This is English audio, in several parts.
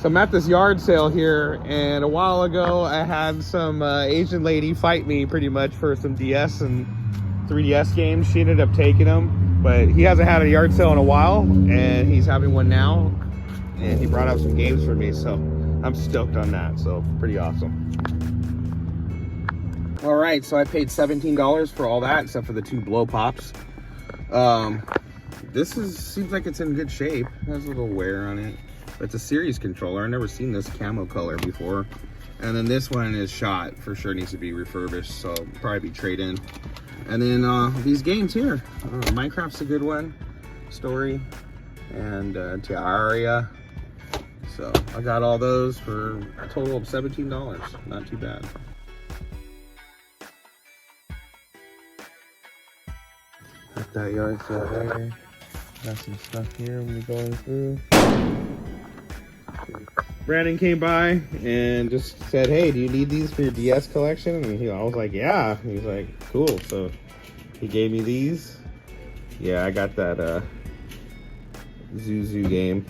So I'm at this yard sale here, and a while ago I had some Asian lady fight me pretty much for some DS and 3DS games. She ended up taking them, but he hasn't had a yard sale in a while, and he's having one now, and he brought out some games for me, so I'm stoked on that. So pretty awesome. All right, so I paid $17 for all that except for the 2 blow pops. This seems like it's in good shape. It has a little wear on it. It's a series controller. I've never seen this camo color before. And then this one is shot. For sure needs to be refurbished, so probably be trade-in. And then these games here. Minecraft's a good one. Story. And Terraria. So I got all those for a total of $17. Not too bad. Got that yard sale there. Got some stuff here when we're going through. Brandon came by and just said, hey, do you need these for your DS collection? And I was like, yeah. He's like, cool. So he gave me these. Yeah, I got that Zuzu game.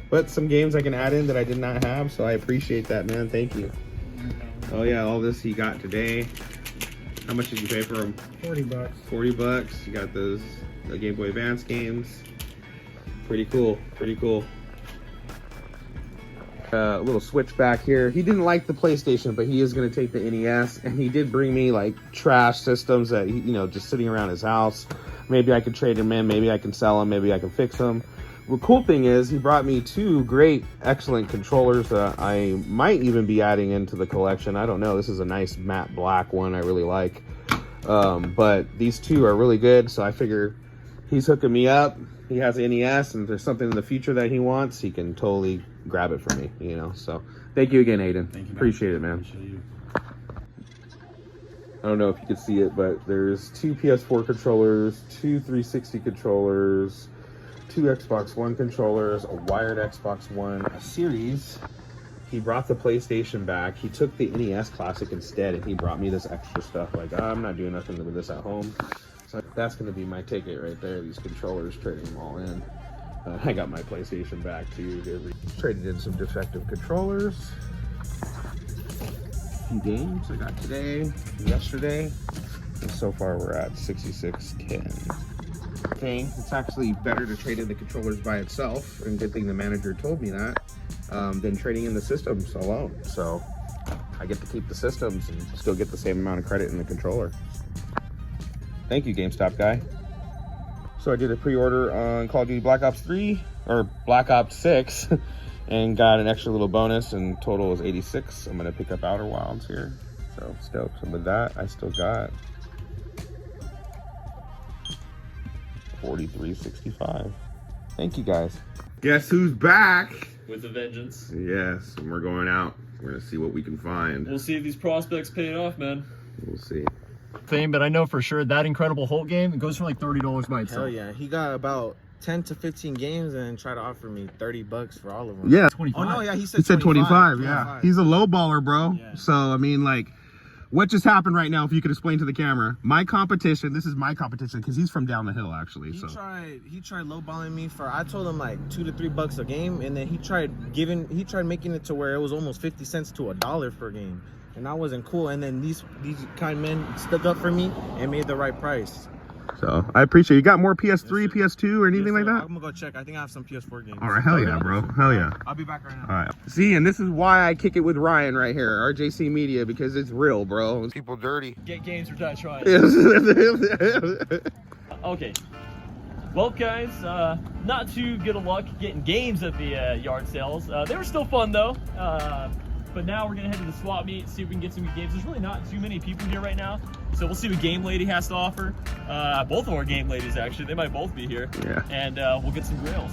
But some games I can add in that I did not have, so I appreciate that, man. Thank you. Oh yeah, all this he got today. How much did you pay for them? 40 bucks. 40 bucks. You got those Game Boy Advance games. Pretty cool. Pretty cool. A little switch back here. He didn't like the PlayStation, but he is going to take the NES, and he did bring me like trash systems that just sitting around his house. Maybe I could trade them in, maybe I can sell them, maybe I can fix them. The cool thing is he brought me 2 great, excellent controllers that I might even be adding into the collection. I don't know. This is a nice matte black one I really like. But these 2 are really good, so I figure he's hooking me up. He has an NES, and if there's something in the future that he wants, he can totally grab it for me, So thank you again, Aiden. Thank you, appreciate it, man. Appreciate you. I don't know if you can see it, but there's 2 PS4 controllers, 2 360 controllers, 2 Xbox One controllers, a wired Xbox One, a series. He brought the PlayStation back. He took the NES Classic instead, and he brought me this extra stuff. Like, I'm not doing nothing with this at home. So that's going to be my ticket right there, these controllers, trading them all in. I got my PlayStation back too. Traded in some defective controllers. A few games I got today, yesterday. And so far we're at 6610. Okay, it's actually better to trade in the controllers by itself, and good thing the manager told me that, than trading in the systems alone. So I get to keep the systems and still get the same amount of credit in the controller. Thank you, GameStop guy. So I did a pre-order on Call of Duty Black Ops 3, or Black Ops 6, and got an extra little bonus, and total was 86. I'm gonna pick up Outer Wilds here. So stoked. And with that, I still got 43.65. Thank you guys. Guess who's back? With a vengeance. Yes, and we're going out. We're gonna see what we can find. We'll see if these prospects pay off, man. We'll see. Thing, but I know for sure that Incredible Hulk game, it goes for like $30 by itself. Hell yeah, he got about 10 to 15 games and tried to offer me 30 bucks for all of them. Yeah. 25. Oh no, yeah, he said 25. Yeah. He's a low baller, bro. Yeah. So I mean, like, what just happened right now, if you could explain to the camera? My competition, this is my competition, because he's from down the hill actually. He tried lowballing me for, I told him like $2 to $3 a game, and then he tried making it to where it was almost 50 cents to $1 per game. And I wasn't cool, and then these kind men stuck up for me and made the right price. So I appreciate you. Got more PS3, PS2, or anything like that? I'm gonna go check. I think I have some PS4 games. All right, hell yeah, bro. Hell yeah. I'll be back right now. All right. See, and this is why I kick it with Ryan right here, RJC Media, because it's real, bro. People dirty. Get games or die trying. Okay. Well, guys, not too good of luck getting games at the yard sales. They were still fun, though. But now we're gonna head to the swap meet, see if we can get some good games. There's really not too many people here right now, so we'll see what Game Lady has to offer. Both of our Game Ladies, actually, they might both be here. Yeah. And we'll get some grails.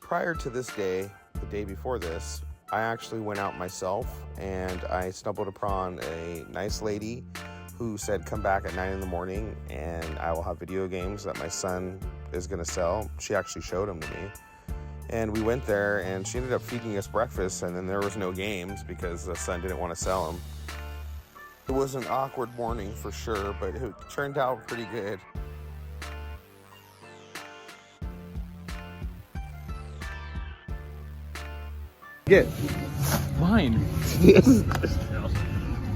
Prior to this day, the day before this, I actually went out myself, and I stumbled upon a nice lady who said come back at 9 in the morning and I will have video games that my son is gonna sell. She actually showed them to me. And we went there, and she ended up feeding us breakfast, and then there was no games because the son didn't want to sell them. It was an awkward morning for sure, but it turned out pretty good. Get Mine.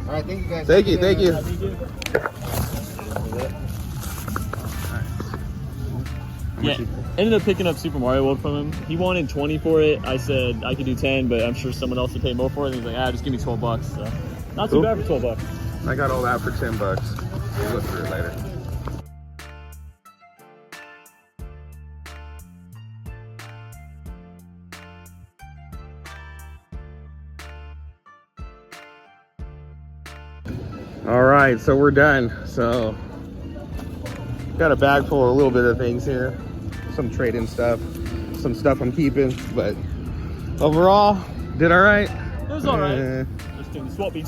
All right, thank you guys. Thank you. Yeah, ended up picking up Super Mario World from him. He wanted 20 for it. I said I could do 10, but I'm sure someone else would pay more for it. And he's like, just give me 12 bucks. So not too Cool. bad for 12 bucks. I got all that for 10 bucks. We'll look through it later. All right, so we're done. So got a bag full of a little bit of things here, some trade-in stuff, some stuff I'm keeping, but overall, did all right. It was all right. Just doing the swap meet.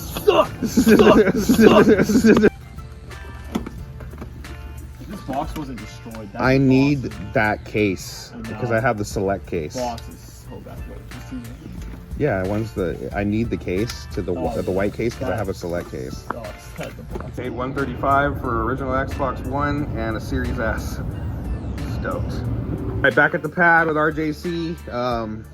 This box wasn't destroyed. That I need box that case because I have the select case. box is so bad. Wait, just see that. Yeah, I need the case to the white case because I have a select case. Oh, it's had the box. Paid $135 for original Xbox One and a Series S. Stoked. Right, back at the pad with RJC.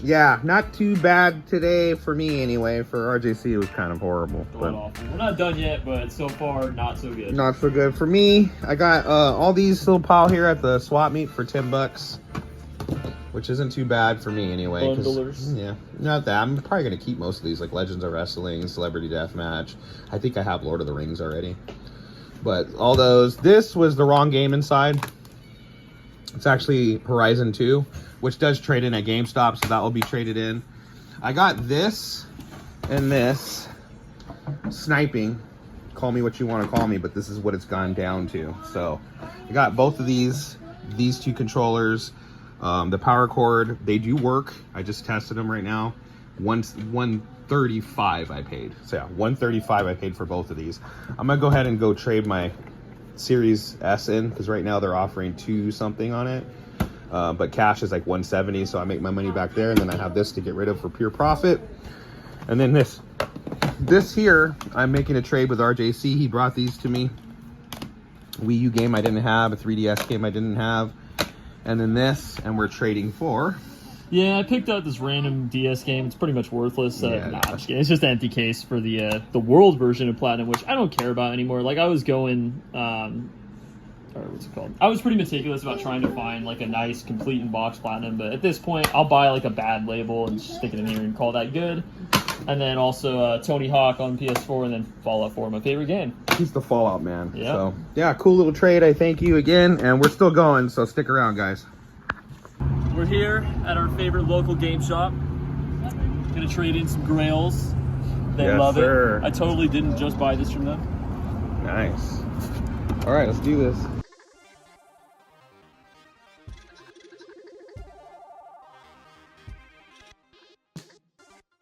Yeah, not too bad today for me anyway. For RJC, it was kind of horrible. Going awful. We're not done yet, but so far, not so good. Not so good for me. I got all these little pile here at the swap meet for 10 bucks. Which isn't too bad for me anyway. Bundlers. Yeah, not that. I'm probably going to keep most of these, like Legends of Wrestling, Celebrity Deathmatch. I think I have Lord of the Rings already. But all those. This was the wrong game inside. It's actually Horizon 2, which does trade in at GameStop, so that will be traded in. I got this and this. Sniping. Call me what you want to call me, but this is what it's gone down to. So I got both of these two controllers. The power cord, they do work. I just tested them right now. $135 I paid. So yeah, $135 I paid for both of these. I'm gonna go ahead and go trade my Series S in because right now they're offering 2 something on it. But cash is like $170, so I make my money back there, and then I have this to get rid of for pure profit. And then this here, I'm making a trade with RJC. He brought these to me. Wii U game I didn't have, a 3DS game I didn't have. And then this, and we're trading for. Yeah, I picked up this random DS game. It's pretty much worthless. Yeah. Nah, I'm just kidding. It's just an empty case for the world version of Platinum, which I don't care about anymore. Like I was going, or what's it called? I was pretty meticulous about trying to find like a nice complete in box Platinum, but at this point, I'll buy like a bad label and just stick it in here and call that good. And then also Tony Hawk on PS4, and then Fallout 4, my favorite game. He's the Fallout man. Yeah. So yeah, cool little trade. I thank you again, and we're still going. So stick around, guys. We're here at our favorite local game shop. Gonna trade in some grails. They Yes, love sir. it. I totally didn't just buy this from them. Nice. All right, let's do this.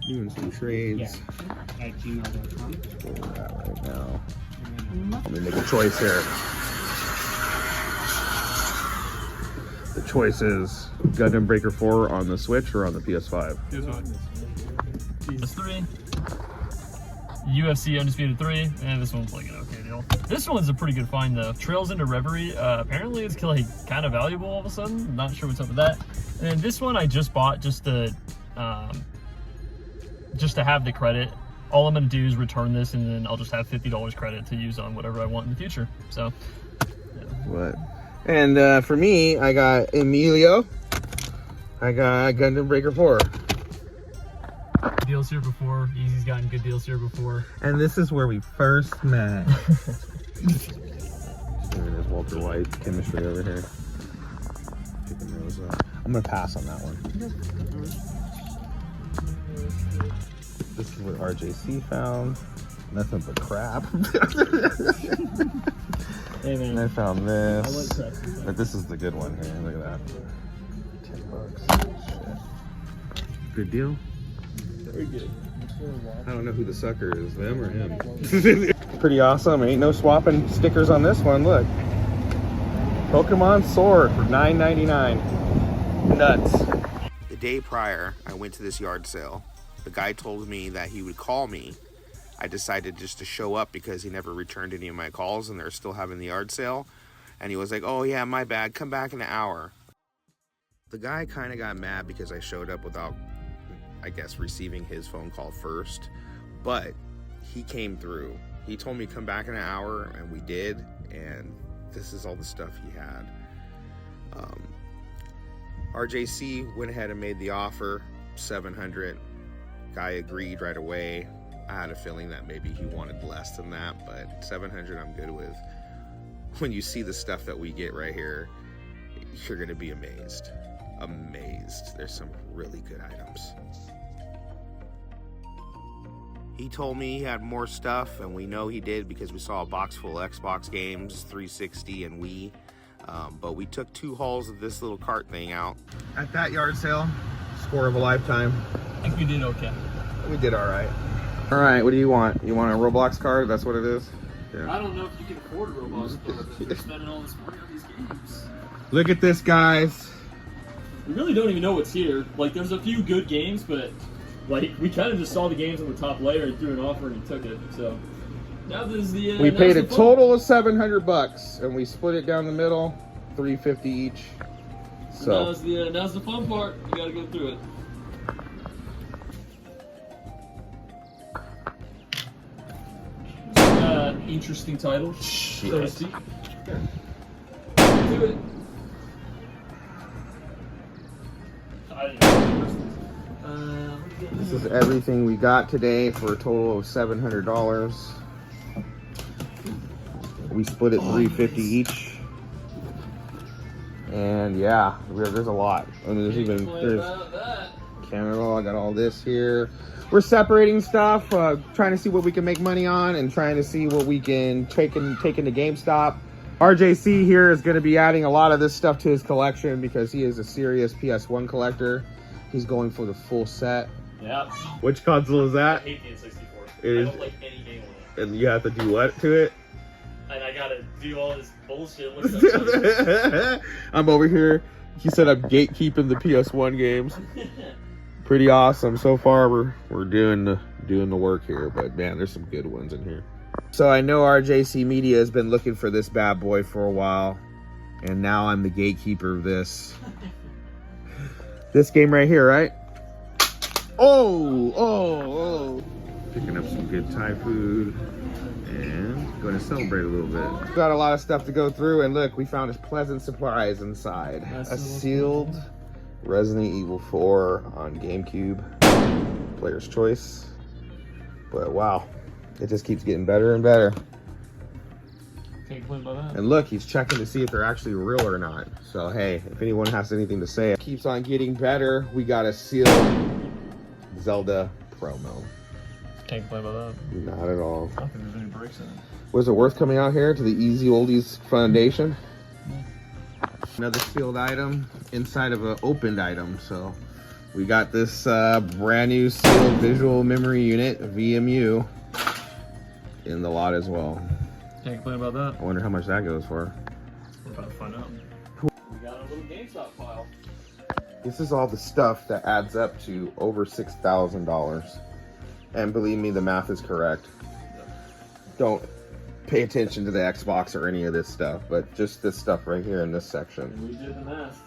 Doing some trades. At gmail.com. Where we're at right now. Let me make a choice here. The choice is Gundam Breaker 4 on the Switch or on the PS5. PS3, UFC Undisputed 3, and this one's like an okay deal. This one's a pretty good find though. Trails into Reverie. Apparently it's like kind of valuable all of a sudden. I'm not sure what's up with that. And this one I just bought just to have the credit. All I'm gonna do is return this, and then I'll just have $50 credit to use on whatever I want in the future. So, yeah. What? And for me, I got Emilio. I got Gundam Breaker 4. Deals here before. Easy's gotten good deals here before. And this is where we first met. There's Walter White chemistry over here. Picking those up. I'm gonna pass on that one. This is what RJC found. Nothing but crap. Hey And man, I found I like this. crap. But this is the good one here. Look at that. $10. Shit. Good deal. Very good. I don't know who the sucker is, them or him. Pretty awesome. Ain't no swapping stickers on this one. Look. Pokemon Sword for $9.99. Nuts. The day prior, I went to this yard sale. The guy told me that he would call me. I decided just to show up because he never returned any of my calls and they're still having the yard sale. And he was like, oh yeah, my bad, come back in an hour. The guy kind of got mad because I showed up without, I guess, receiving his phone call first. But he came through. He told me come back in an hour, and we did. And this is all the stuff he had. RJC went ahead and made the offer, $700. Guy agreed right away. I had a feeling that maybe he wanted less than that, but $700 I'm good with. When you see the stuff that we get right here, you're gonna be amazed. Amazed. There's some really good items. He told me he had more stuff, and we know he did because we saw a box full of Xbox games, 360 and Wii. But we took 2 hauls of this little cart thing out. At that yard sale, score of a lifetime. I think we did okay. We did all right. All right, what do you want? You want a Roblox card? That's what it is? Yeah. I don't know if you can afford Roblox cards if you're spending all this money on these games. Look at this, guys. We really don't even know what's here. Like, there's a few good games, but like we kind of just saw the games on the top layer and threw an offer and took it. So now there's the. We paid a total of $700, and we split it down the middle, $350 each. So now's the fun part. You gotta go through it. Interesting title, so to speak. Here. Do it. This is everything we got today for a total of $700. We split it $350 each. And yeah, there's a lot. I mean, there's Canada. I got all this here. We're separating stuff, trying to see what we can make money on, and trying to see what we can take into GameStop. RJC here is going to be adding a lot of this stuff to his collection because he is a serious PS1 collector. He's going for the full set. Yeah. Which console is that? I hate the N64. It is, I don't like any game on it. and you have to do what to it? And I gotta do all this bullshit. Looks I'm over here. He said I'm gatekeeping the PS1 games. Pretty awesome. So far we're doing the work here, but man, there's some good ones in here. So I know RJC Media has been looking for this bad boy for a while, and now I'm the gatekeeper of this. This game right here, right? Oh. Picking up some good Thai food and going to celebrate a little bit. Got a lot of stuff to go through, and look, we found a pleasant surprise inside. A sealed Resident Evil 4 on GameCube. Player's choice. But wow, it just keeps getting better and better. Can't complain about that. And look, he's checking to see if they're actually real or not. So hey, if anyone has anything to say, it keeps on getting better. We got a sealed Zelda promo. Can't complain about that. Not at all. I don't think there's any breaks in it. Was it worth coming out here to the Easy Oldies Foundation? Another sealed item inside of an opened item. So we got this brand new sealed visual memory unit, VMU, in the lot as well. Can't complain about that. I wonder how much that goes for. We're about to find out. We got a little GameStop pile. This is all the stuff that adds up to over $6,000. And believe me, the math is correct. Don't pay attention to the Xbox or any of this stuff, but just this stuff right here in this section. And we did the math.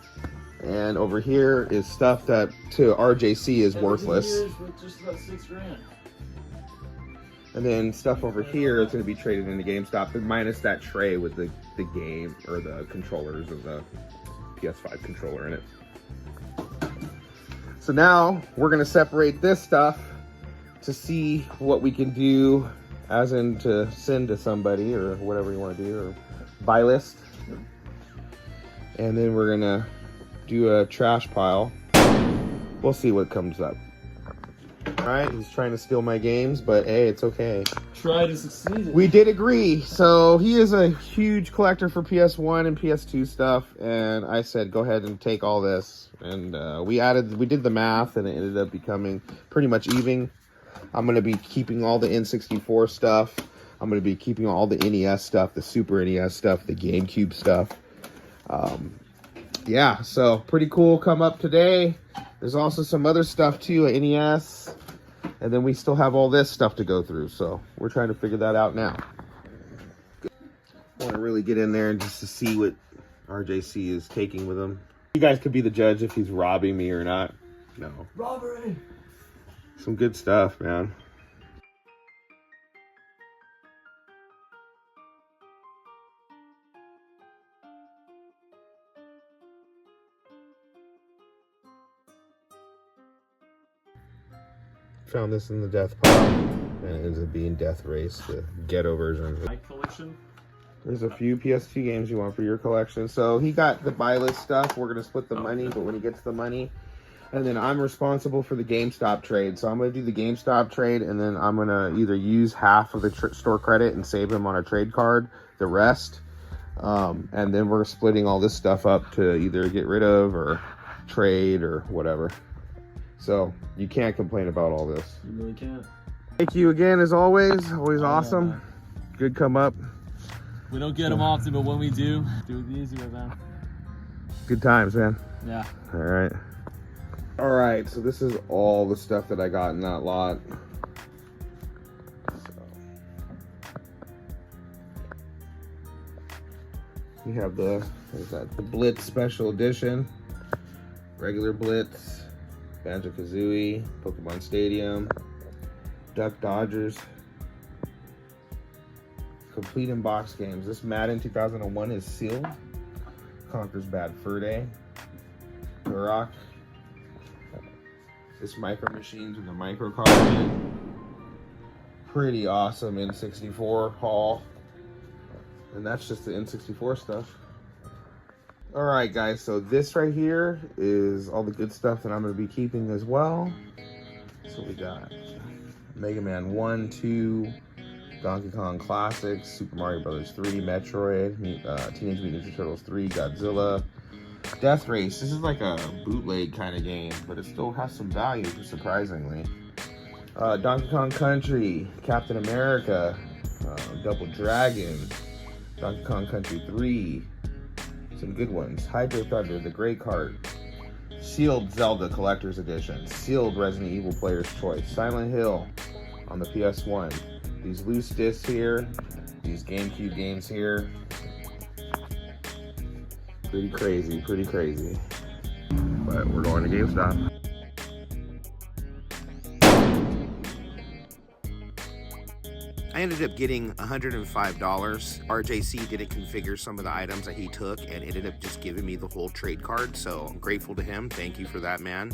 And over here is stuff that to RJC is worthless. Is worth just about $6,000. And then stuff over here is going to be traded into GameStop, minus that tray with the game or the controllers of the PS5 controller in it. So now we're going to separate this stuff to see what we can do, as in to send to somebody or whatever you want to do, or buy list. And then we're going to do a trash pile. We'll see what comes up. Alright, he's trying to steal my games, but hey, it's okay. Try to succeed. We did agree. So he is a huge collector for PS1 and PS2 stuff, and I said go ahead and take all this. And we did the math, and it ended up becoming pretty much even. I'm going to be keeping all the N64 stuff. I'm going to be keeping all the NES stuff, the Super NES stuff, the GameCube stuff. Yeah, so pretty cool come up today. There's also some other stuff too, at NES. And then we still have all this stuff to go through. So we're trying to figure that out now. I want to really get in there and just to see what RJC is taking with him. You guys could be the judge if he's robbing me or not. No. Robbery! Some good stuff, man. Found this in the death pile, and it ends up being Death Race, the ghetto version. My collection. There's a few PS2 games you want for your collection. So he got the buy list stuff. We're gonna split the money, but when he gets the money, and then I'm responsible for the GameStop trade. So I'm gonna do the GameStop trade, and then I'm gonna either use half of the store credit and save him on a trade card, the rest, and then we're splitting all this stuff up to either get rid of or trade or whatever. So you can't complain about all this. You really can't. Thank you again, as always. Always awesome. Man. Good come up. We don't get them often, but when we do it the easy way, man. Good times, man. Yeah. All right. All right. So this is all the stuff that I got in that lot. So we have the Blitz Special Edition, regular Blitz, Banjo-Kazooie, Pokemon Stadium, Duck Dodgers, complete in box games. This Madden 2001 is sealed. Conquers Bad Fur Day, Turok. This Micro Machines with a micro card in it. Pretty awesome N64 haul. And that's just the N64 stuff. All right, guys, so this right here is all the good stuff that I'm going to be keeping as well. So we got Mega Man 1, 2, Donkey Kong Classics, Super Mario Bros. 3, Metroid, Teenage Mutant Ninja Turtles 3, Godzilla, Death Race. This is like a bootleg kind of game, but it still has some value, surprisingly. Donkey Kong Country, Captain America, Double Dragon, Donkey Kong Country 3, some good ones. Hydro Thunder, The Great Cart, Sealed Zelda Collector's Edition, Sealed Resident Evil Player's Choice, Silent Hill on the PS1, these loose discs here, these GameCube games here. Pretty crazy, pretty crazy. But we're going to GameStop. I ended up getting $105. RJC didn't configure some of the items that he took and ended up just giving me the whole trade card. So I'm grateful to him. Thank you for that, man.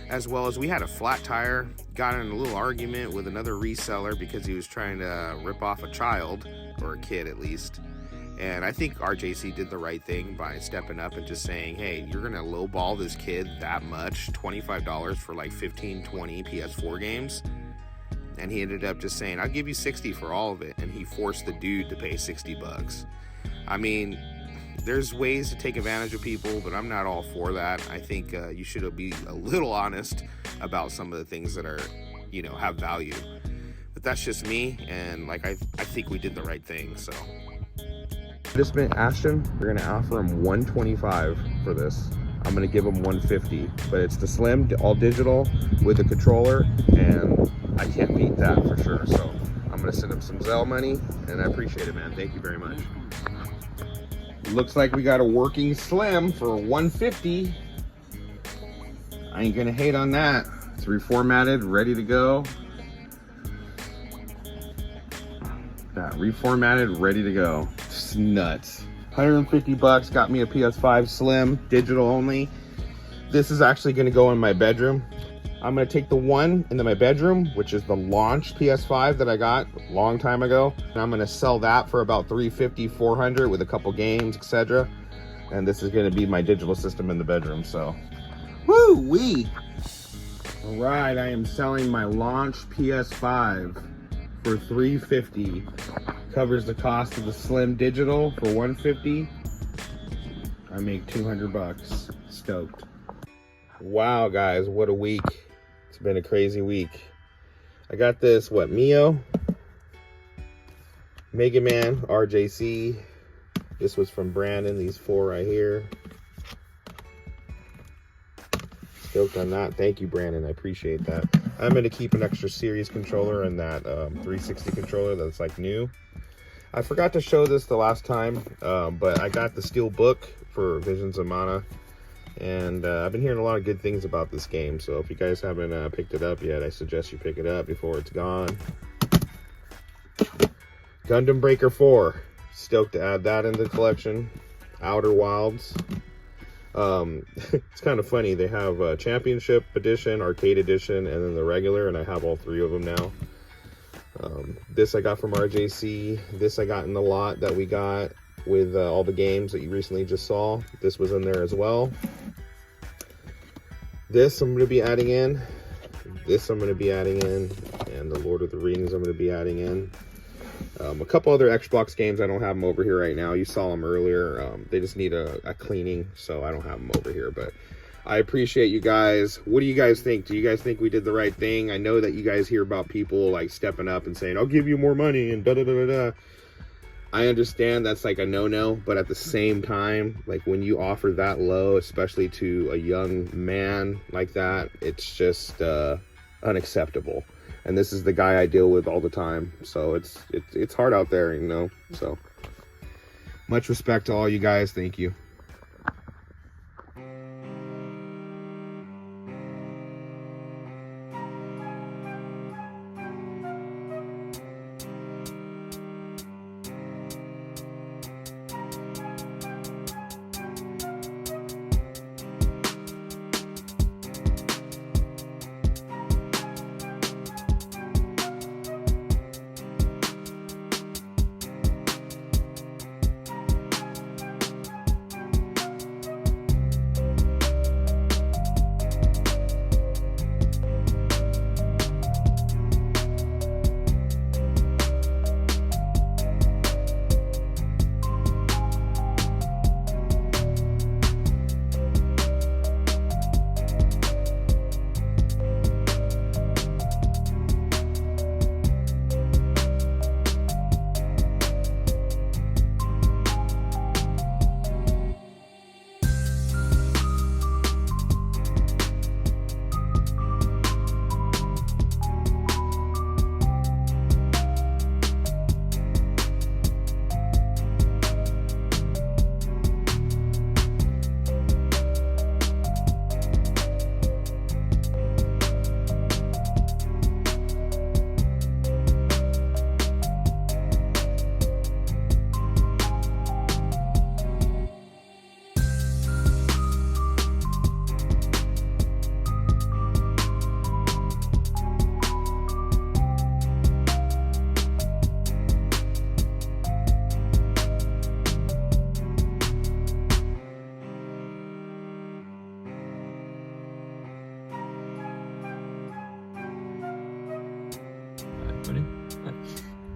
As well as we had a flat tire, got in a little argument with another reseller because he was trying to rip off a child, or a kid at least. And I think RJC did the right thing by stepping up and just saying, hey, you're going to lowball this kid that much, $25 for like 15, 20 PS4 games. And he ended up just saying, I'll give you 60 for all of it. And he forced the dude to pay 60 bucks. I mean, there's ways to take advantage of people, but I'm not all for that. I think you should be a little honest about some of the things that are, you know, have value. But that's just me. And like, I think we did the right thing. So just met Ashton. We're going to offer him $125 for this. I'm going to give him $150, but it's the Slim, all digital with a controller, and I can't beat that for sure. So I'm going to send him some Zelle money, and I appreciate it, man. Thank you very much. Looks like we got a working Slim for $150. I ain't going to hate on that. It's reformatted, ready to go. Reformatted, ready to go. Just nuts. 150 bucks, got me a PS5 Slim, digital only. This is actually gonna go in my bedroom. I'm gonna take the one into my bedroom, which is the launch PS5 that I got a long time ago. And I'm gonna sell that for about $350, $400 with a couple games, etc. And this is gonna be my digital system in the bedroom, so. Woo-wee! All right, I am selling my launch PS5 for $350. Covers the cost of the Slim Digital for $150. I make 200 bucks. Stoked. Wow, guys, what a week. It's been a crazy week. I got this, Mio? Mega Man, RJC. This was from Brandon, these four right here. Stoked on that. Thank you, Brandon. I appreciate that. I'm going to keep an extra series controller and that 360 controller that's like new. I forgot to show this the last time, but I got the steel book for Visions of Mana, and I've been hearing a lot of good things about this game. So if you guys haven't picked it up yet, I suggest you pick it up before it's gone. Gundam Breaker 4. Stoked to add that into the collection. Outer Wilds. It's kind of funny. They have a Championship Edition, Arcade Edition, and then the regular, and I have all three of them now. This I got from RJC. This I got in the lot that we got with all the games that you recently just saw. This was in there as well. This I'm going to be adding in. This I'm going to be adding in. And the Lord of the Rings I'm going to be adding in. A couple other Xbox games, I don't have them over here right now. You saw them earlier. They just need a cleaning, so I don't have them over here. But I appreciate you guys. What do you guys think? Do you guys think we did the right thing? I know that you guys hear about people like stepping up and saying, I'll give you more money and da-da-da-da-da. I understand that's like a no-no, but at the same time, like when you offer that low, especially to a young man like that, it's just unacceptable. And this is the guy I deal with all the time, so it's hard out there, you know. So much respect to all you guys. Thank you.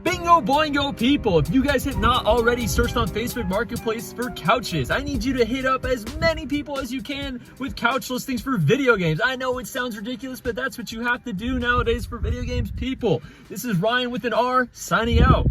Bingo boingo people, if you guys have not already searched on Facebook Marketplace for couches, I need you to hit up as many people as you can with couch listings for video games. I know it sounds ridiculous, but that's what you have to do nowadays for video games people. This is Ryan with an R, signing out.